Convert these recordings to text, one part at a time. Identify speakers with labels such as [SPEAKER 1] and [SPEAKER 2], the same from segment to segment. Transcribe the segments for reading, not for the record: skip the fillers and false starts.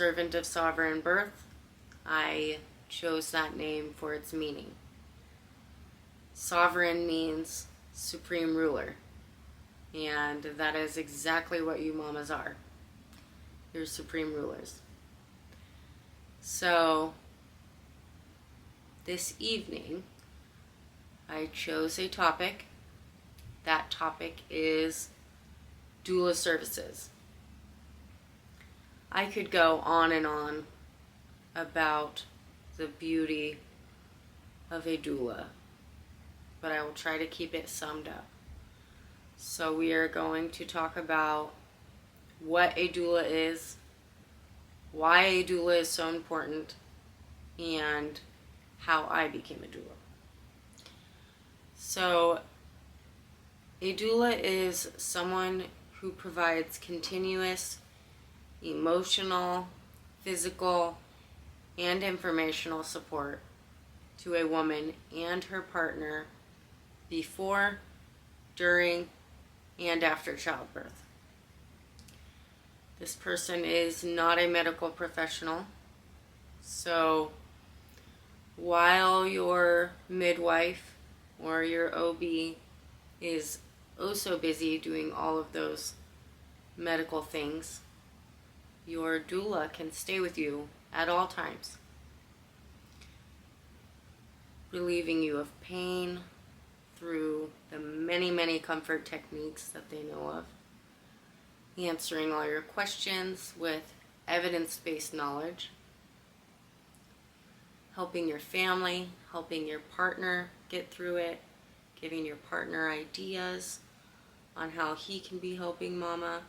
[SPEAKER 1] servant of sovereign birth, I chose that name for its meaning. Sovereign means supreme ruler, and that is exactly what you mamas are. You're supreme rulers. So, this evening, I chose a topic. That topic is doula services. I could go on and on about the beauty of a doula, but I will try to keep it summed up. So we are going to talk about what a doula is, why a doula is so important, and how I became a doula. So, a doula is someone who provides continuous emotional, physical, and informational support to a woman and her partner before, during, and after childbirth. This person is not a medical professional, so while your midwife or your OB is so busy doing all of those medical things, your doula can stay with you at all times, relieving you of pain through the many, many comfort techniques that they know of, answering all your questions with evidence-based knowledge, helping your family, helping your partner get through it, giving your partner ideas on how he can be helping mama.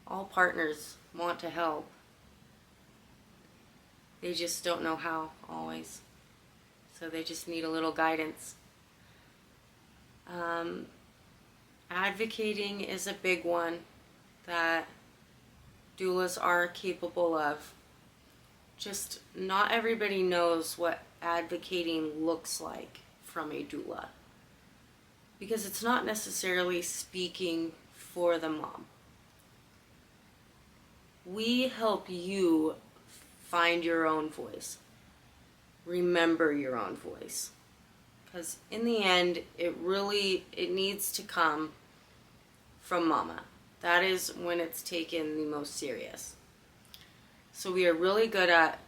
[SPEAKER 1] All partners want to help. They just don't know how, always. So they just need a little guidance. Advocating is a big one that doulas are capable of. Just not everybody knows what advocating looks like from a doula, because it's not necessarily speaking for the mom. We help you find your own voice, remember your own voice, because in the end it needs to come from mama. That is when it's taken the most serious. So we are really good at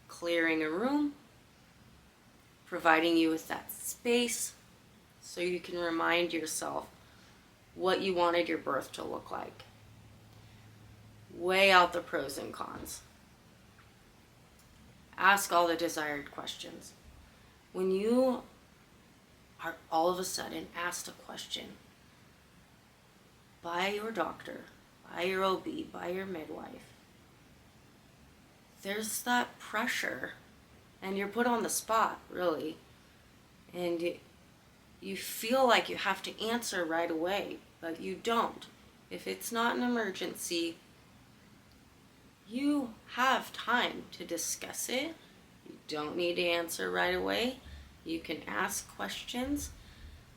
[SPEAKER 1] clearing a room, providing you with that space so you can remind yourself what you wanted your birth to look like. Weigh out the pros and cons. Ask all the desired questions. When you are all of a sudden asked a question by your doctor, by your OB, by your midwife, there's that pressure, and you're put on the spot, really, and you feel like you have to answer right away, but you don't. If it's not an emergency, you have time to discuss it. You don't need to answer right away. You can ask questions,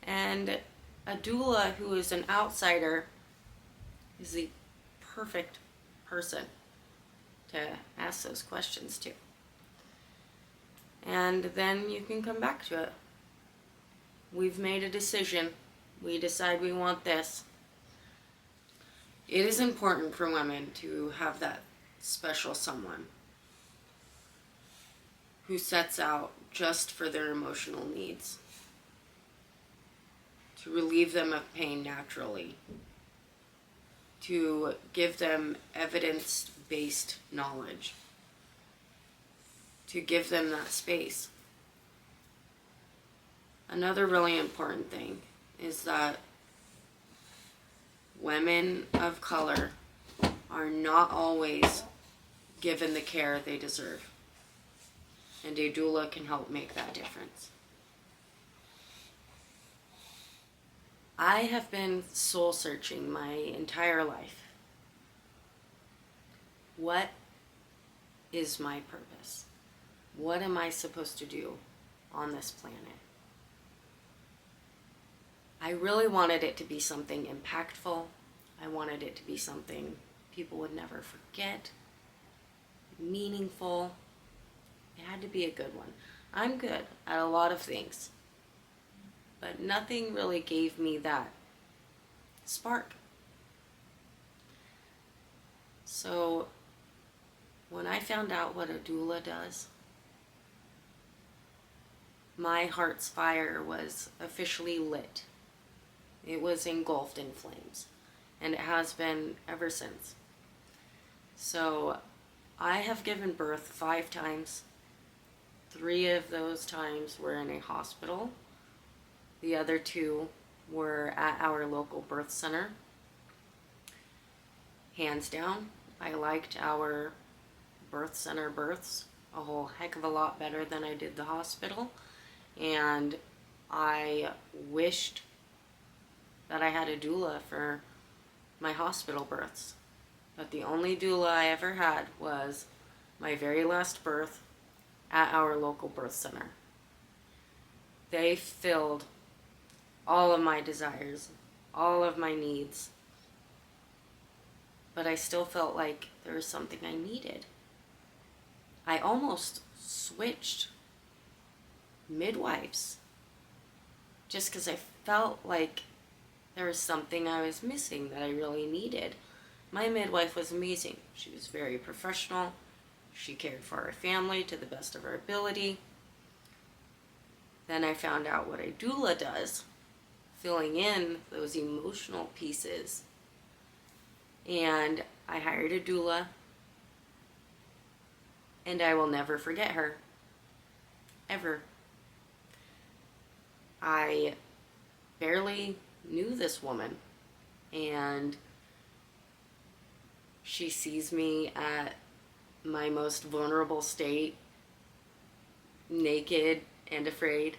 [SPEAKER 1] and a doula who is an outsider is the perfect person to ask those questions to. And then you can come back to it. We've made a decision. We decide we want this. It is important for women to have that special someone who sets out just for their emotional needs, to relieve them of pain naturally, to give them evidence-based knowledge, to give them that space. Another really important thing is that women of color are not always given the care they deserve, and a doula can help make that difference. I have been soul searching my entire life. What is my purpose? What am I supposed to do on this planet? I really wanted it to be something impactful. I wanted it to be something people would never forget, meaningful. It had to be a good one. I'm good at a lot of things, but nothing really gave me that spark. So when I found out what a doula does, my heart's fire was officially lit. It was engulfed in flames, and it has been ever since. So I have given birth 5 times. 3 of those times were in a hospital. The other 2 were at our local birth center. Hands down, I liked our birth center births a whole heck of a lot better than I did the hospital. And I wished that I had a doula for my hospital births. But the only doula I ever had was my very last birth at our local birth center. They filled all of my desires, all of my needs. But I still felt like there was something I needed. I almost switched midwives just because I felt like there was something I was missing that I really needed. My midwife was amazing. She was very professional. She cared for our family to the best of her ability. Then I found out what a doula does, filling in those emotional pieces. And I hired a doula, and I will never forget her. Ever. I barely knew this woman, and she sees me at my most vulnerable state, naked and afraid,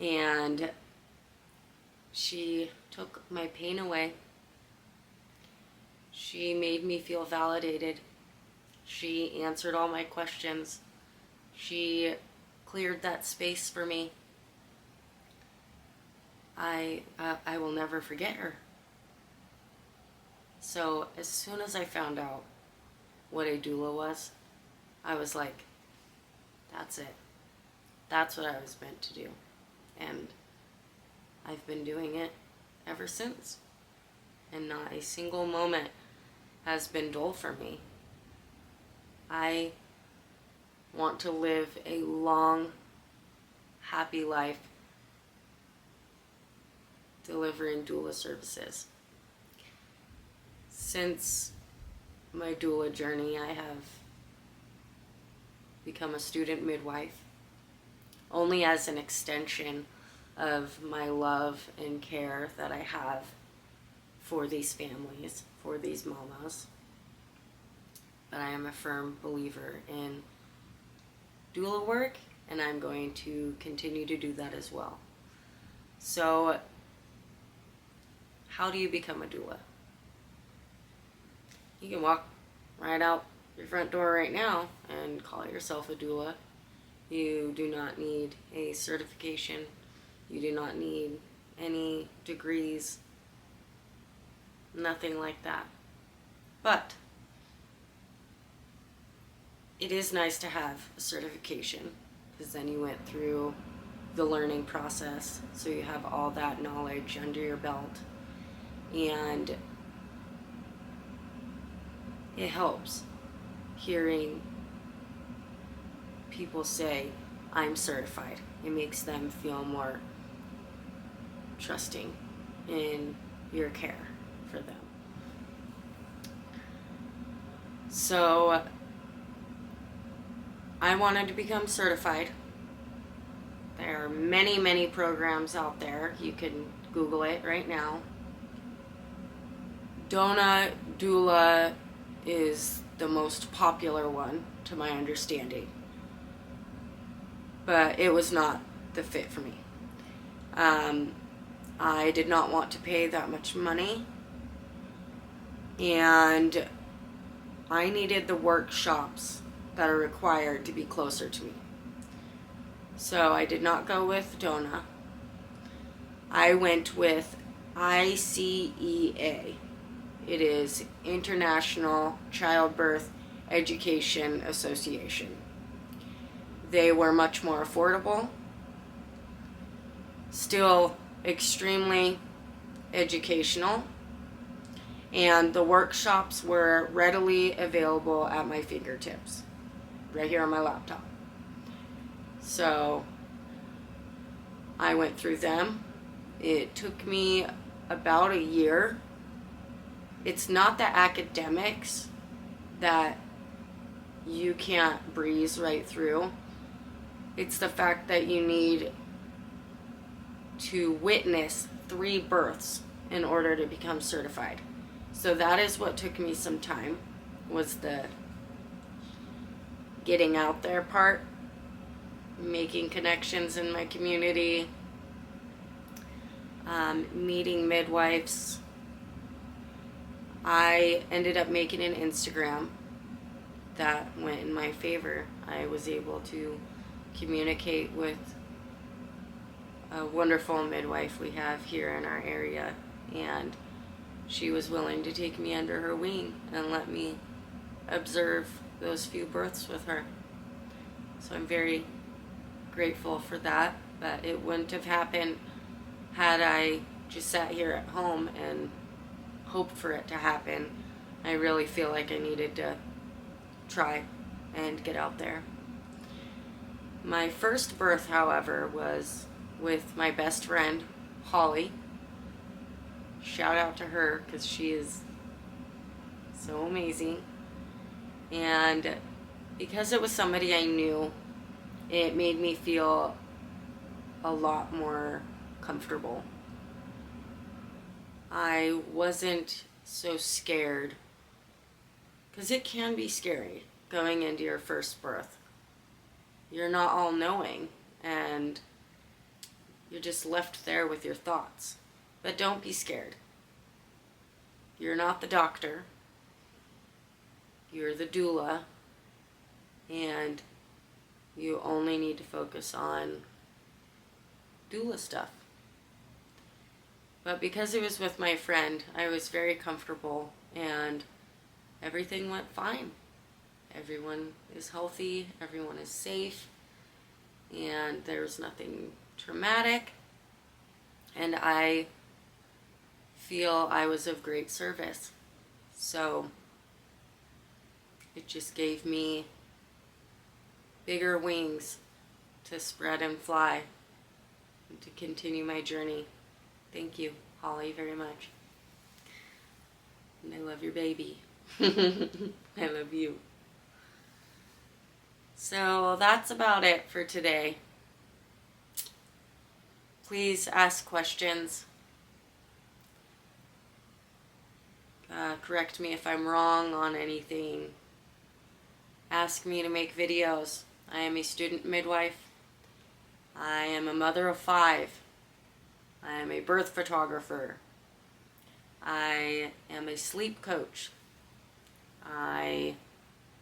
[SPEAKER 1] and she took my pain away. She made me feel validated. She answered all my questions. She cleared that space for me. I will never forget her. So as soon as I found out what a doula was, I was like, that's it. That's what I was meant to do. And I've been doing it ever since. And not a single moment has been dull for me. I want to live a long, happy life delivering doula services. Since my doula journey, I have become a student midwife, only as an extension of my love and care that I have for these families, for these mamas. But I am a firm believer in doula work, and I'm going to continue to do that as well. So, how do you become a doula? You can walk right out your front door right now and call yourself a doula. You do not need a certification. You do not need any degrees. Nothing like that. But it is nice to have a certification, because then you went through the learning process, so you have all that knowledge under your belt. And it helps hearing people say, I'm certified. It makes them feel more trusting in your care for them. So I wanted to become certified. There are many, many programs out there. You can Google it right now. Doula is the most popular one, to my understanding. But it was not the fit for me. I did not want to pay that much money. And I needed the workshops that are required to be closer to me. So I did not go with DONA. I went with ICEA. It is International Childbirth Education Association. They were much more affordable, still extremely educational, and the workshops were readily available at my fingertips, right here on my laptop. So I went through them. It took me about a year. It's not the academics that you can't breeze right through. It's the fact that you need to witness 3 births in order to become certified. So that is what took me some time, was the getting out there part, making connections in my community, meeting midwives. I ended up making an Instagram that went in my favor. I was able to communicate with a wonderful midwife we have here in our area, and she was willing to take me under her wing and let me observe those few births with her. So I'm very grateful for that, but it wouldn't have happened had I just sat here at home and hoped for it to happen. I really feel like I needed to try and get out there. My first birth, however, was with my best friend, Holly. Shout out to her because she is so amazing. And because it was somebody I knew, it made me feel a lot more comfortable. I wasn't so scared, because it can be scary going into your first birth. You're not all knowing, and you're just left there with your thoughts. But don't be scared. You're not the doctor. You're the doula, and you only need to focus on doula stuff. But because it was with my friend, I was very comfortable, and everything went fine. Everyone is healthy, everyone is safe, and there's nothing traumatic, and I feel I was of great service. So it just gave me bigger wings to spread and fly and to continue my journey. Thank you, Holly, very much. And I love your baby. I love you. So that's about it for today. Please ask questions. Correct me if I'm wrong on anything. Ask me to make videos. I am a student midwife. I am a mother of 5. I am a birth photographer. I am a sleep coach. I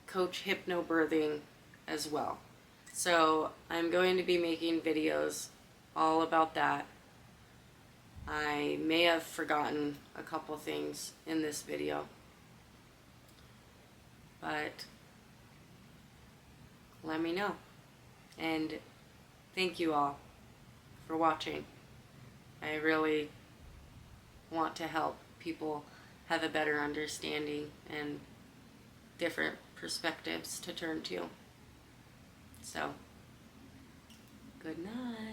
[SPEAKER 1] coach hypnobirthing as well. So I'm going to be making videos all about that. I may have forgotten a couple things in this video, but let me know. And thank you all for watching. I really want to help people have a better understanding and different perspectives to turn to. So, good night.